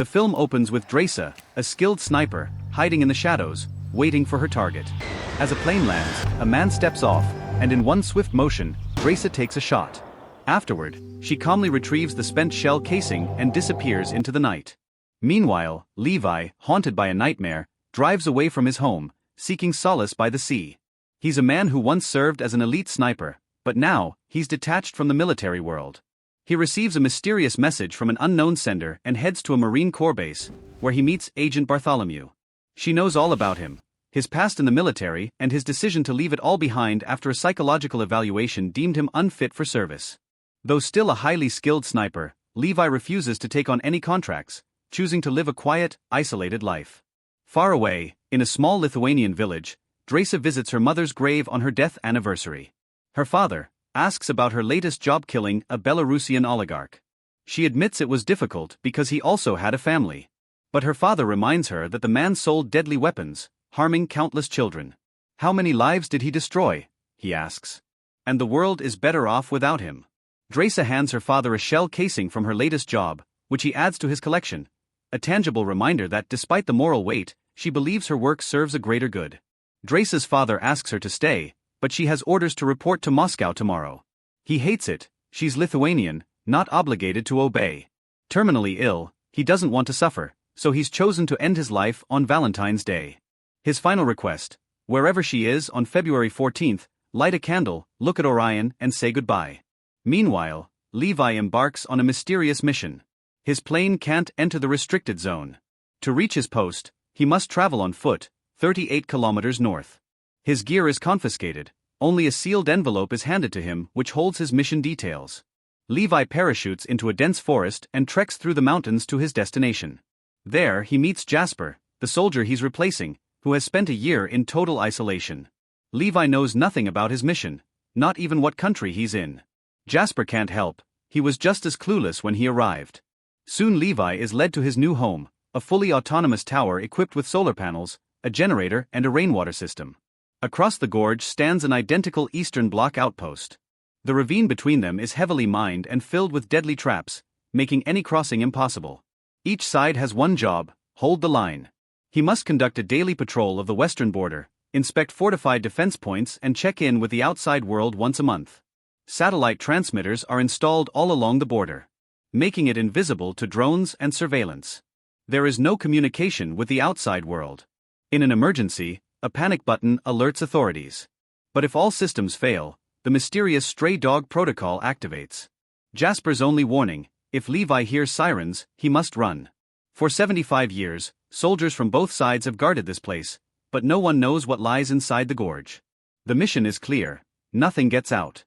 film opens with Dresa, a skilled sniper, hiding in the shadows, waiting for her target. As a plane lands, a man steps off, and in one swift motion, Dresa takes a shot. Afterward, she calmly retrieves the spent shell casing and disappears into the night. Meanwhile, Levi, haunted by a nightmare, drives away from his home, seeking solace by the sea. He's a man who once served as an elite sniper, but now, he's detached from the military world. He receives a mysterious message from an unknown sender and heads to a Marine Corps base, where he meets Agent Bartholomew. She knows all about him, his past in the military, and his decision to leave it all behind after a psychological evaluation deemed him unfit for service. Though still a highly skilled sniper, Levi refuses to take on any contracts, choosing to live a quiet, isolated life. Far away, in a small Lithuanian village, Dresa visits her mother's grave on her death anniversary. Her father asks about her latest job killing a Belarusian oligarch. She admits it was difficult because he also had a family. But her father reminds her that the man sold deadly weapons, harming countless children. How many lives did he destroy? He asks. And the world is better off without him. Dresa hands her father a shell casing from her latest job, which he adds to his collection, a tangible reminder that despite the moral weight, she believes her work serves a greater good. Dresa's father asks her to stay, but she has orders to report to Moscow tomorrow. He hates it, she's Lithuanian, not obligated to obey. Terminally ill, he doesn't want to suffer, so he's chosen to end his life on Valentine's Day. His final request: wherever she is on February 14th, light a candle, look at Orion, and say goodbye. Meanwhile, Levi embarks on a mysterious mission. His plane can't enter the restricted zone. To reach his post, he must travel on foot, 38 kilometers north. His gear is confiscated, only a sealed envelope is handed to him which holds his mission details. Levi parachutes into a dense forest and treks through the mountains to his destination. There he meets Jasper, the soldier he's replacing, who has spent a year in total isolation. Levi knows nothing about his mission, not even what country he's in. Jasper can't help, he was just as clueless when he arrived. Soon Levi is led to his new home, a fully autonomous tower equipped with solar panels, a generator and a rainwater system. Across the gorge stands an identical Eastern Bloc outpost. The ravine between them is heavily mined and filled with deadly traps, making any crossing impossible. Each side has one job: hold the line. He must conduct a daily patrol of the western border, inspect fortified defense points and check in with the outside world once a month. Satellite transmitters are installed all along the border, making it invisible to drones and surveillance. There is no communication with the outside world. In an emergency, a panic button alerts authorities. But if all systems fail, the mysterious stray dog protocol activates. Jasper's only warning: if Levi hears sirens, he must run. For 75 years, soldiers from both sides have guarded this place, but no one knows what lies inside the gorge. The mission is clear: nothing gets out.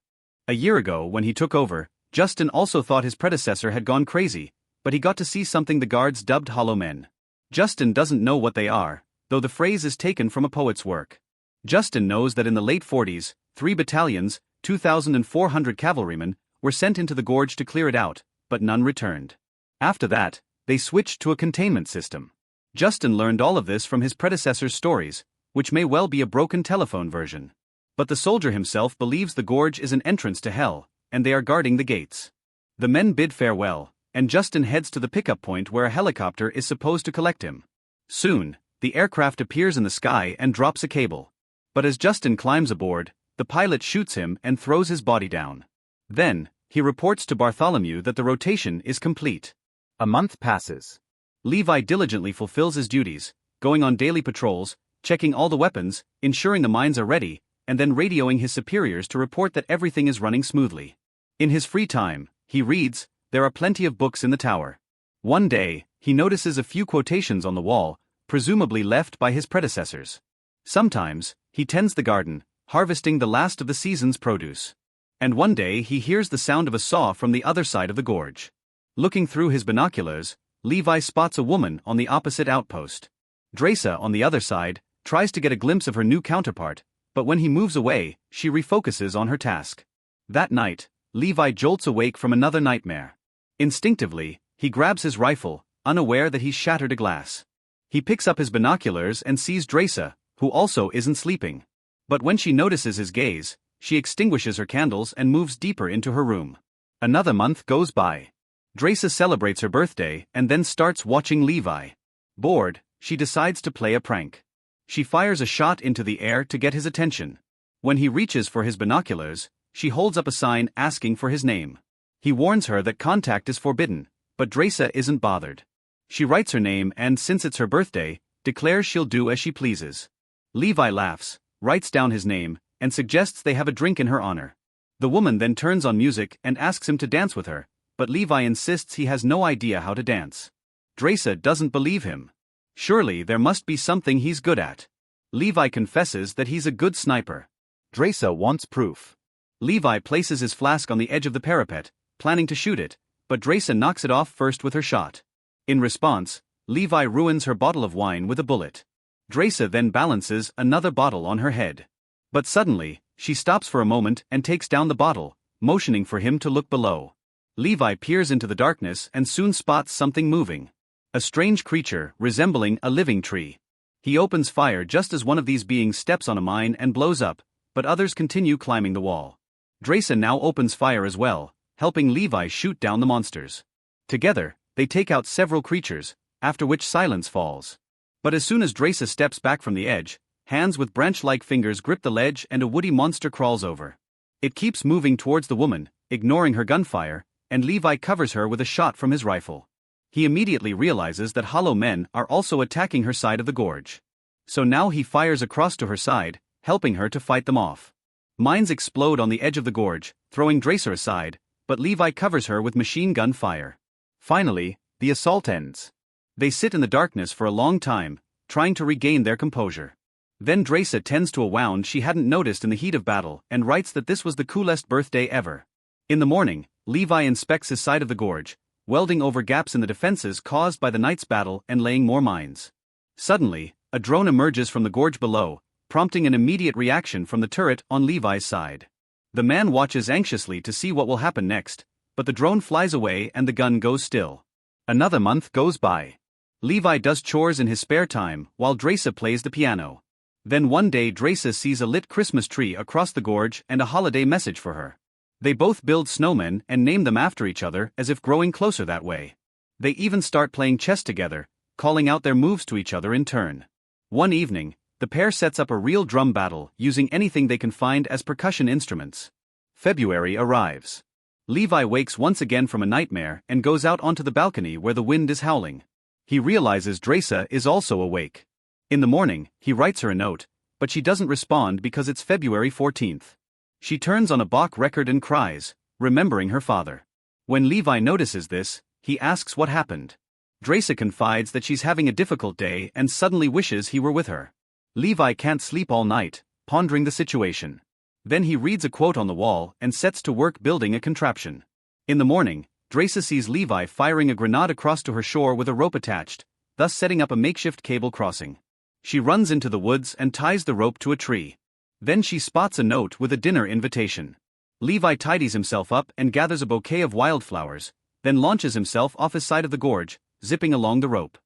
A year ago, when he took over, Justin also thought his predecessor had gone crazy, but he got to see something the guards dubbed hollow men. Justin doesn't know what they are, though the phrase is taken from a poet's work. Justin knows that in the late 40s, 3 battalions, 2,400 cavalrymen, were sent into the gorge to clear it out, but none returned. After that, they switched to a containment system. Justin learned all of this from his predecessor's stories, which may well be a broken telephone version. But the soldier himself believes the gorge is an entrance to hell, and they are guarding the gates. The men bid farewell, and Justin heads to the pickup point where a helicopter is supposed to collect him. Soon, the aircraft appears in the sky and drops a cable. But as Justin climbs aboard, the pilot shoots him and throws his body down. Then, he reports to Bartholomew that the rotation is complete. A month passes. Levi diligently fulfills his duties, going on daily patrols, checking all the weapons, ensuring the mines are ready, and then radioing his superiors to report that everything is running smoothly. In his free time, he reads. There are plenty of books in the tower. One day, he notices a few quotations on the wall, presumably left by his predecessors. Sometimes, he tends the garden, harvesting the last of the season's produce. And one day he hears the sound of a saw from the other side of the gorge. Looking through his binoculars, Levi spots a woman on the opposite outpost. Dresa, on the other side, tries to get a glimpse of her new counterpart, but when he moves away, she refocuses on her task. That night, Levi jolts awake from another nightmare. Instinctively, he grabs his rifle, unaware that he's shattered a glass. He picks up his binoculars and sees Dresa, who also isn't sleeping. But when she notices his gaze, she extinguishes her candles and moves deeper into her room. Another month goes by. Dresa celebrates her birthday and then starts watching Levi. Bored, she decides to play a prank. She fires a shot into the air to get his attention. When he reaches for his binoculars, she holds up a sign asking for his name. He warns her that contact is forbidden, but Dresa isn't bothered. She writes her name and, since it's her birthday, declares she'll do as she pleases. Levi laughs, writes down his name, and suggests they have a drink in her honor. The woman then turns on music and asks him to dance with her, but Levi insists he has no idea how to dance. Dresa doesn't believe him. Surely there must be something he's good at. Levi confesses that he's a good sniper. Dresa wants proof. Levi places his flask on the edge of the parapet, planning to shoot it, but Dresa knocks it off first with her shot. In response, Levi ruins her bottle of wine with a bullet. Dresa then balances another bottle on her head. But suddenly, she stops for a moment and takes down the bottle, motioning for him to look below. Levi peers into the darkness and soon spots something moving. A strange creature resembling a living tree. He opens fire just as one of these beings steps on a mine and blows up, but others continue climbing the wall. Dresa now opens fire as well, helping Levi shoot down the monsters. Together, they take out several creatures, after which silence falls. But as soon as Dresa steps back from the edge, hands with branch-like fingers grip the ledge and a woody monster crawls over. It keeps moving towards the woman, ignoring her gunfire, and Levi covers her with a shot from his rifle. He immediately realizes that hollow men are also attacking her side of the gorge. So now he fires across to her side, helping her to fight them off. Mines explode on the edge of the gorge, throwing Dresa aside, but Levi covers her with machine gun fire. Finally, the assault ends. They sit in the darkness for a long time, trying to regain their composure. Then Dresa tends to a wound she hadn't noticed in the heat of battle and writes that this was the coolest birthday ever. In the morning, Levi inspects his side of the gorge, welding over gaps in the defenses caused by the night's battle and laying more mines. Suddenly, a drone emerges from the gorge below, prompting an immediate reaction from the turret on Levi's side. The man watches anxiously to see what will happen next, but the drone flies away and the gun goes still. Another month goes by. Levi does chores in his spare time while Dresa plays the piano. Then one day Dresa sees a lit Christmas tree across the gorge and a holiday message for her. They both build snowmen and name them after each other as if growing closer that way. They even start playing chess together, calling out their moves to each other in turn. One evening, the pair sets up a real drum battle using anything they can find as percussion instruments. February arrives. Levi wakes once again from a nightmare and goes out onto the balcony where the wind is howling. He realizes Dresa is also awake. In the morning, he writes her a note, but she doesn't respond because it's February 14th. She turns on a Bach record and cries, remembering her father. When Levi notices this, he asks what happened. Dresa confides that she's having a difficult day and suddenly wishes he were with her. Levi can't sleep all night, pondering the situation. Then he reads a quote on the wall and sets to work building a contraption. In the morning, Dresa sees Levi firing a grenade across to her shore with a rope attached, thus setting up a makeshift cable crossing. She runs into the woods and ties the rope to a tree. Then she spots a note with a dinner invitation. Levi tidies himself up and gathers a bouquet of wildflowers, then launches himself off his side of the gorge, zipping along the rope.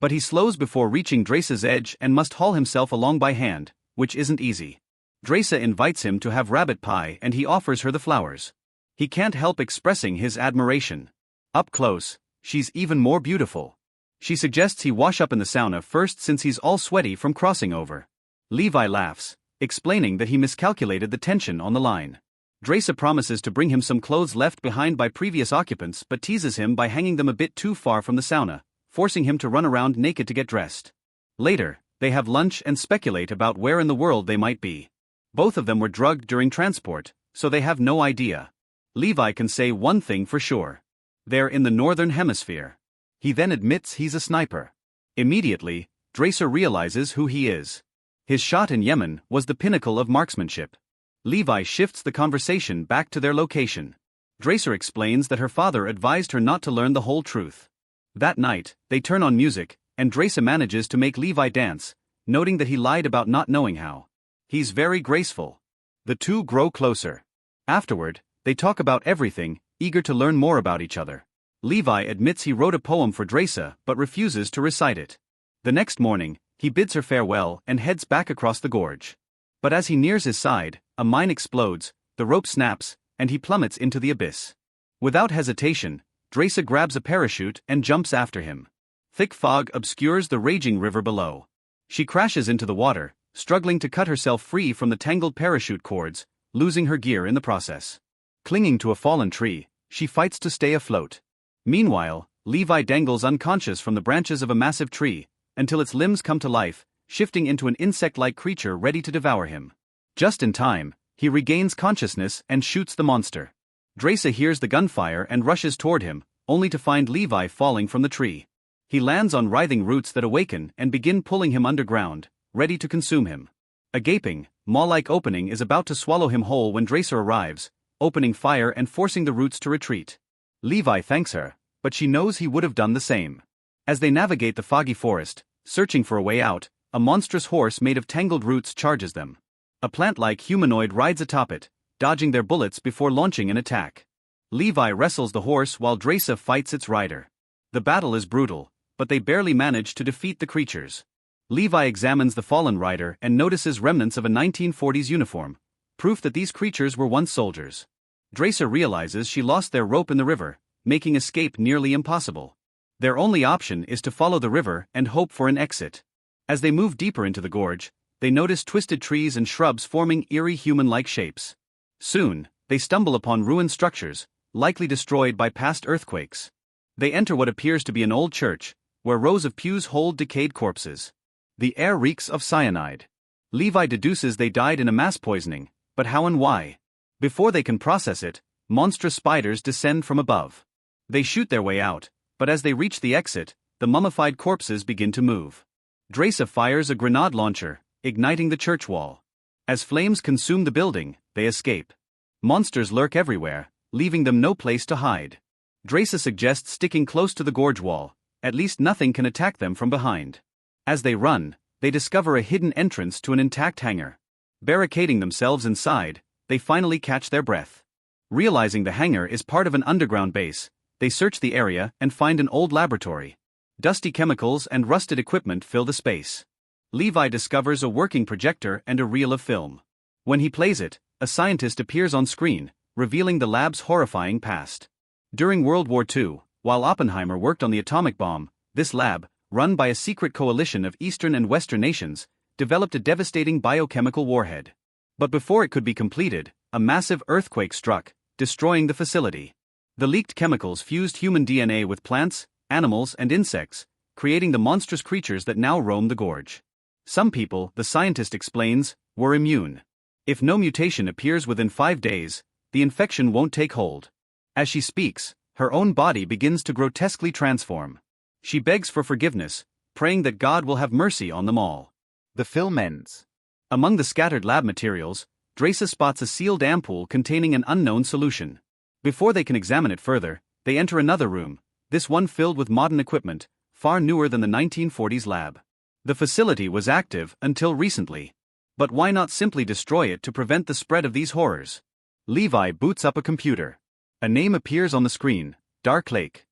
But he slows before reaching Dresa's edge and must haul himself along by hand, which isn't easy. Dresa invites him to have rabbit pie and he offers her the flowers. He can't help expressing his admiration. Up close, she's even more beautiful. She suggests he wash up in the sauna first since he's all sweaty from crossing over. Levi laughs, explaining that he miscalculated the tension on the line. Dresa promises to bring him some clothes left behind by previous occupants but teases him by hanging them a bit too far from the sauna, forcing him to run around naked to get dressed. Later, they have lunch and speculate about where in the world they might be. Both of them were drugged during transport, so they have no idea. Levi can say one thing for sure. They're in the northern hemisphere. He then admits he's a sniper. Immediately, Dresa realizes who he is. His shot in Yemen was the pinnacle of marksmanship. Levi shifts the conversation back to their location. Dresa explains that her father advised her not to learn the whole truth. That night, they turn on music, and Dresa manages to make Levi dance, noting that he lied about not knowing how. He's very graceful. The two grow closer. Afterward, they talk about everything, eager to learn more about each other. Levi admits he wrote a poem for Dresa but refuses to recite it. The next morning, he bids her farewell and heads back across the gorge. But as he nears his side, a mine explodes, the rope snaps, and he plummets into the abyss. Without hesitation, Dresa grabs a parachute and jumps after him. Thick fog obscures the raging river below. She crashes into the water, struggling to cut herself free from the tangled parachute cords, losing her gear in the process. Clinging to a fallen tree, she fights to stay afloat. Meanwhile, Levi dangles unconscious from the branches of a massive tree, until its limbs come to life, shifting into an insect-like creature ready to devour him. Just in time, he regains consciousness and shoots the monster. Dresa hears the gunfire and rushes toward him, only to find Levi falling from the tree. He lands on writhing roots that awaken and begin pulling him underground, ready to consume him. A gaping, maw-like opening is about to swallow him whole when Dresa arrives, opening fire and forcing the roots to retreat. Levi thanks her, but she knows he would have done the same. As they navigate the foggy forest, searching for a way out, a monstrous horse made of tangled roots charges them. A plant-like humanoid rides atop it, dodging their bullets before launching an attack. Levi wrestles the horse while Dresa fights its rider. The battle is brutal, but they barely manage to defeat the creatures. Levi examines the fallen rider and notices remnants of a 1940s uniform, proof that these creatures were once soldiers. Dresa realizes she lost their rope in the river, making escape nearly impossible. Their only option is to follow the river and hope for an exit. As they move deeper into the gorge, they notice twisted trees and shrubs forming eerie human-like shapes. Soon, they stumble upon ruined structures, likely destroyed by past earthquakes. They enter what appears to be an old church, where rows of pews hold decayed corpses. The air reeks of cyanide. Levi deduces they died in a mass poisoning, but how and why? Before they can process it, monstrous spiders descend from above. They shoot their way out, but as they reach the exit, the mummified corpses begin to move. Dresa fires a grenade launcher, igniting the church wall. As flames consume the building, they escape. Monsters lurk everywhere, leaving them no place to hide. Dresa suggests sticking close to the gorge wall, at least nothing can attack them from behind. As they run, they discover a hidden entrance to an intact hangar. Barricading themselves inside, they finally catch their breath. Realizing the hangar is part of an underground base, they search the area and find an old laboratory. Dusty chemicals and rusted equipment fill the space. Levi discovers a working projector and a reel of film. When he plays it, a scientist appears on screen, revealing the lab's horrifying past. During World War II, while Oppenheimer worked on the atomic bomb, this lab, run by a secret coalition of Eastern and Western nations, developed a devastating biochemical warhead. But before it could be completed, a massive earthquake struck, destroying the facility. The leaked chemicals fused human DNA with plants, animals, and insects, creating the monstrous creatures that now roam the gorge. Some people, the scientist explains, were immune. If no mutation appears within 5 days, the infection won't take hold. As she speaks, her own body begins to grotesquely transform. She begs for forgiveness, praying that God will have mercy on them all. The film ends. Among the scattered lab materials, Dresa spots a sealed ampoule containing an unknown solution. Before they can examine it further, they enter another room, this one filled with modern equipment, far newer than the 1940s lab. The facility was active until recently. But why not simply destroy it to prevent the spread of these horrors? Levi boots up a computer. A name appears on the screen, Dark Lake.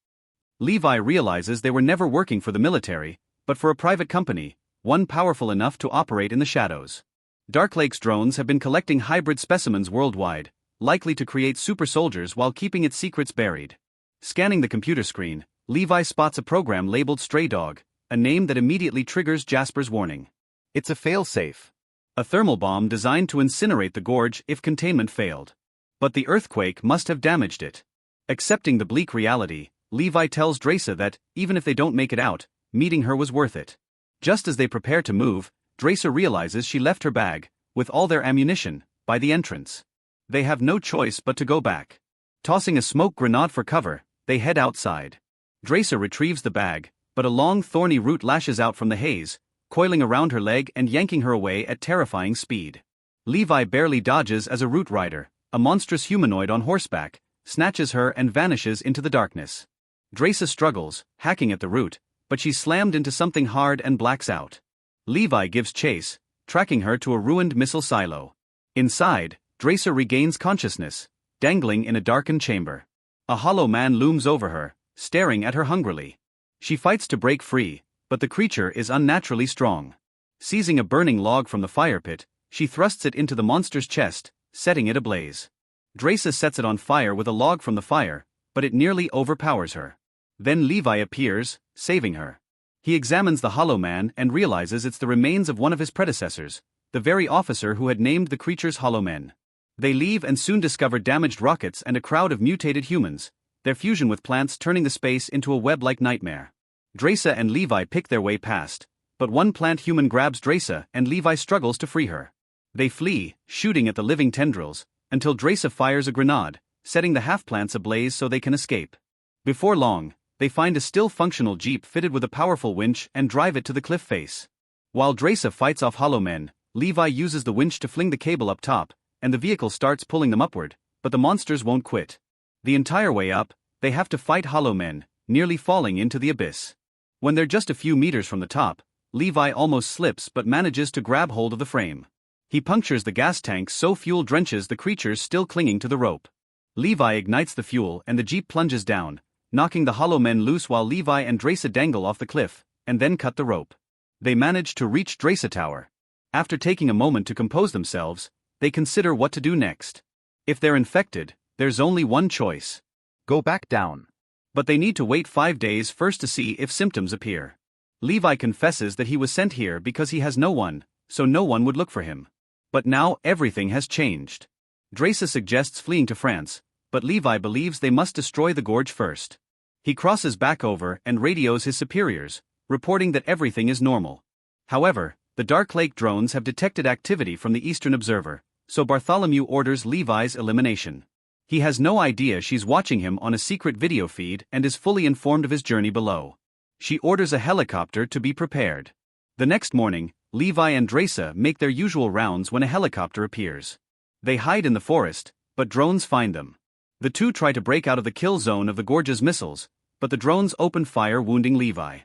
Levi realizes they were never working for the military, but for a private company, one powerful enough to operate in the shadows. Dark Lake's drones have been collecting hybrid specimens worldwide, likely to create super soldiers while keeping its secrets buried. Scanning the computer screen, Levi spots a program labeled Stray Dog, a name that immediately triggers Jasper's warning. It's a failsafe. A thermal bomb designed to incinerate the gorge if containment failed. But the earthquake must have damaged it. Accepting the bleak reality, Levi tells Dresa that, even if they don't make it out, meeting her was worth it. Just as they prepare to move, Dresa realizes she left her bag, with all their ammunition, by the entrance. They have no choice but to go back. Tossing a smoke grenade for cover, they head outside. Dresa retrieves the bag, but a long thorny root lashes out from the haze, coiling around her leg and yanking her away at terrifying speed. Levi barely dodges as a root rider, a monstrous humanoid on horseback, snatches her and vanishes into the darkness. Dresa struggles, hacking at the root, but she's slammed into something hard and blacks out. Levi gives chase, tracking her to a ruined missile silo. Inside, Dresa regains consciousness, dangling in a darkened chamber. A hollow man looms over her, staring at her hungrily. She fights to break free, but the creature is unnaturally strong. Seizing a burning log from the fire pit, she thrusts it into the monster's chest, setting it ablaze. Dresa sets it on fire with a log from the fire, but it nearly overpowers her. Then Levi appears, saving her. He examines the Hollow Man and realizes it's the remains of one of his predecessors, the very officer who had named the creatures Hollow Men. They leave and soon discover damaged rockets and a crowd of mutated humans, their fusion with plants turning the space into a web-like nightmare. Dresa and Levi pick their way past, but one plant human grabs Dresa and Levi struggles to free her. They flee, shooting at the living tendrils, until Dresa fires a grenade, setting the half-plants ablaze so they can escape. Before long, they find a still functional jeep fitted with a powerful winch and drive it to the cliff face. While Dresa fights off Hollow Men, Levi uses the winch to fling the cable up top, and the vehicle starts pulling them upward, but the monsters won't quit. The entire way up, they have to fight Hollow Men, nearly falling into the abyss. When they're just a few meters from the top, Levi almost slips but manages to grab hold of the frame. He punctures the gas tank so fuel drenches the creatures still clinging to the rope. Levi ignites the fuel and the jeep plunges down, knocking the Hollow Men loose while Levi and Dresa dangle off the cliff, and then cut the rope. They manage to reach Dresa Tower. After taking a moment to compose themselves, they consider what to do next. If they're infected, there's only one choice. Go back down. But they need to wait 5 days first to see if symptoms appear. Levi confesses that he was sent here because he has no one, so no one would look for him. But now everything has changed. Dresa suggests fleeing to France, but Levi believes they must destroy the gorge first. He crosses back over and radios his superiors, reporting that everything is normal. However, the Dark Lake drones have detected activity from the Eastern Observer, so Bartholomew orders Levi's elimination. He has no idea she's watching him on a secret video feed and is fully informed of his journey below. She orders a helicopter to be prepared. The next morning, Levi and Dresa make their usual rounds when a helicopter appears. They hide in the forest, but drones find them. The two try to break out of the kill zone of the Gorge's missiles, but the drones open fire, wounding Levi.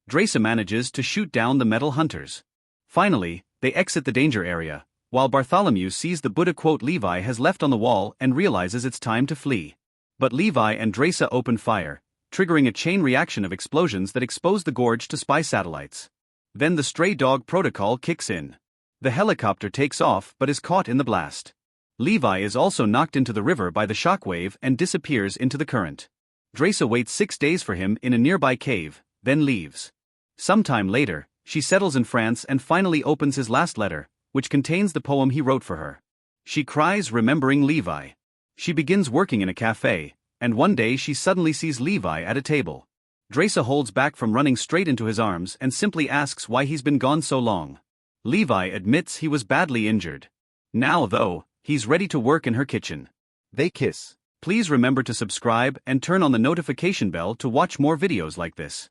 Dresa manages to shoot down the metal hunters. Finally, they exit the danger area, while Bartholomew sees the Buddha quote Levi has left on the wall and realizes it's time to flee. But Levi and Dresa open fire, triggering a chain reaction of explosions that expose the gorge to spy satellites. Then the stray dog protocol kicks in. The helicopter takes off but is caught in the blast. Levi is also knocked into the river by the shockwave and disappears into the current. Dresa waits 6 days for him in a nearby cave, then leaves. Sometime later, she settles in France and finally opens his last letter, which contains the poem he wrote for her. She cries, remembering Levi. She begins working in a cafe, and one day she suddenly sees Levi at a table. Dresa holds back from running straight into his arms and simply asks why he's been gone so long. Levi admits he was badly injured. Now, though, he's ready to work in her kitchen. They kiss. Please remember to subscribe and turn on the notification bell to watch more videos like this.